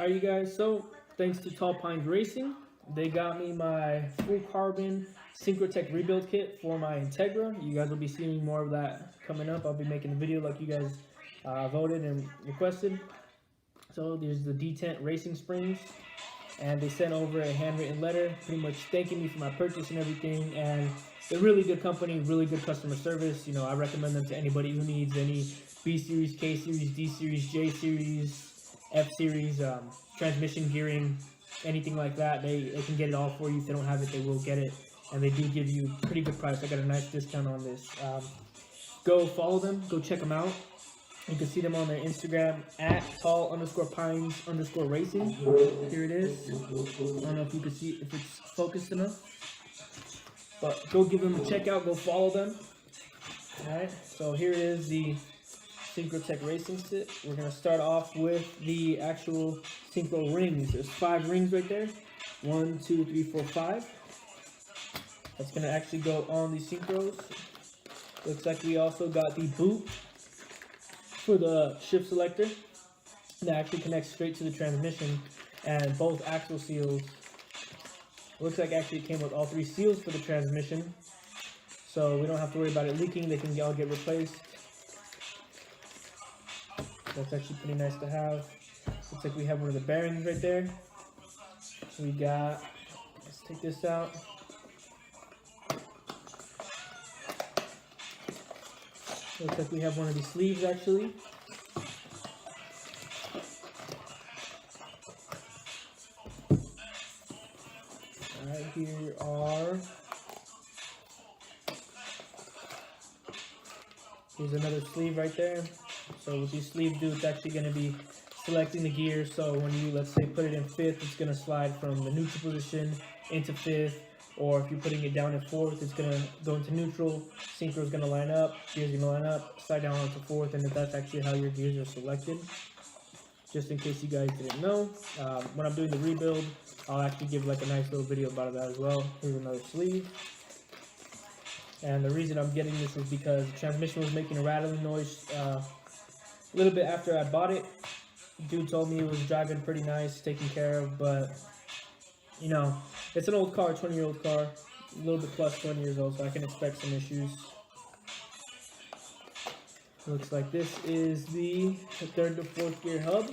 Alright, you guys, so thanks to Tall Pines Racing, they got me my full carbon Synchrotech rebuild kit for my Integra. You guys will be seeing more of that coming up. I'll be making a video like you guys voted and requested. So there's the detent racing springs, and they sent over a handwritten letter pretty much thanking me for my purchase and everything. And they're really good company, really good customer service. You know, I recommend them to anybody who needs any B series, K series, D series, J series, F series, transmission gearing, anything like that. They can get it all for you. If they don't have it, they will get it, and they do give you a pretty good price. I got a nice discount on this. Go follow them, go check them out. You can see them on their Instagram at tall_pines_racing. Here it is. I don't know if you can see if it's focused enough, but go give them a check out. Go follow them. All right. So here is the Synchrotech racing set. We're gonna start off with the actual synchro rings. There's 5 rings right there. 1, 2, 3, 4, 5. That's gonna actually go on the synchros. Looks like we also got the boot for the shift selector that actually connects straight to the transmission, and both axle seals. Looks like actually it came with all 3 seals for the transmission, so we don't have to worry about it leaking. They can all get replaced. That's actually pretty nice to have. Looks like we have one of the bearings right there. We got, let's take this out. Looks like we have one of these sleeves actually. Alright, here are, here's another sleeve right there. So with these sleeves, dude, it's actually going to be selecting the gear. So when you, let's say, put it in 5th, it's going to slide from the neutral position into 5th. Or if you're putting it down in 4th, it's going to go into neutral. Synchro is going to line up, gears are going to line up, slide down onto 4th, and that's actually how your gears are selected. Just in case you guys didn't know, when I'm doing the rebuild, I'll actually give like a nice little video about that as well. Here's another sleeve. And the reason I'm getting this is because the transmission was making a rattling noise a little bit after I bought it. Dude told me it was driving pretty nice, taken care of, but you know, it's an old car, 20-year-old car, a little bit plus 20 years old, so I can expect some issues. Looks like this is the 3rd to 4th gear hub.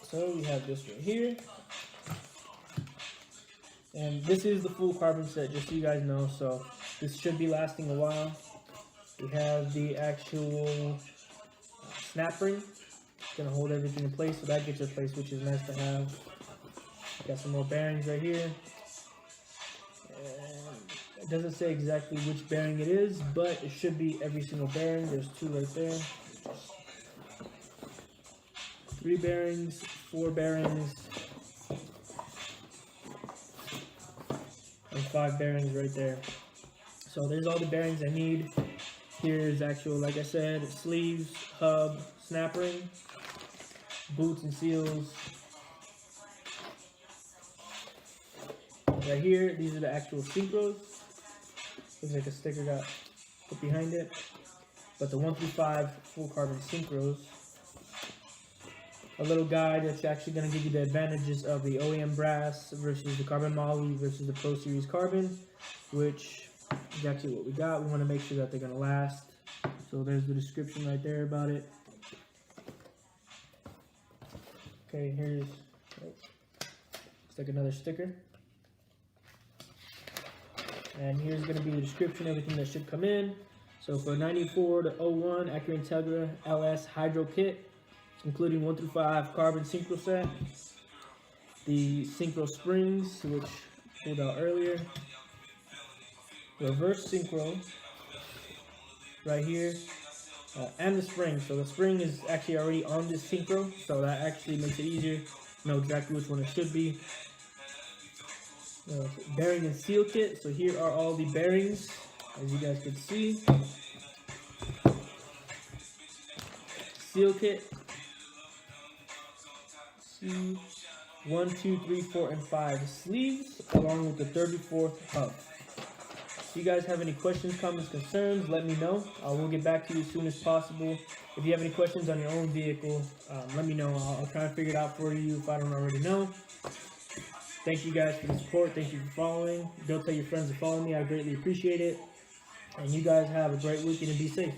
So we have this right here. And this is the full carbon set, just so you guys know, so this should be lasting a while. We have the actual snap ring. It's going to hold everything in place, so that gets replaced, which is nice to have. Got some more bearings right here. And it doesn't say exactly which bearing it is, but it should be every single bearing. There's 2 right there. 3 bearings, 4 bearings, and 5 bearings right there. So there's all the bearings I need. Here's actual, like I said, sleeves, hub, snap ring, boots and seals. Right here, these are the actual synchros. Looks like a sticker got put behind it. But the 1 through 5 full carbon synchros. A little guide that's actually going to give you the advantages of the OEM brass versus the carbon moly versus the Pro Series carbon, which is actually what we got. We want to make sure that they're going to last. So there's the description right there about it. Okay, here's, looks like another sticker. And here's going to be the description, everything that should come in. So for 94 to 01 Acura Integra LS Hydro Kit, including 1 through 5 carbon synchro set, the synchro springs, which pulled out earlier, reverse synchro right here, and the spring. So the spring is actually already on this synchro, so that actually makes it easier to know exactly which one it should be. Bearing and seal kit. So here are all the bearings, as you guys can see. Seal kit. 1, 2, 3, 4, and 5 sleeves, along with the 34th hub. If you guys have any questions, comments, concerns, let me know. We'll get back to you as soon as possible. If you have any questions on your own vehicle, let me know. I'll try to figure it out for you if I don't already know. Thank you guys for the support. Thank you for following. Go tell your friends to follow me. I greatly appreciate it. And you guys have a great weekend and be safe.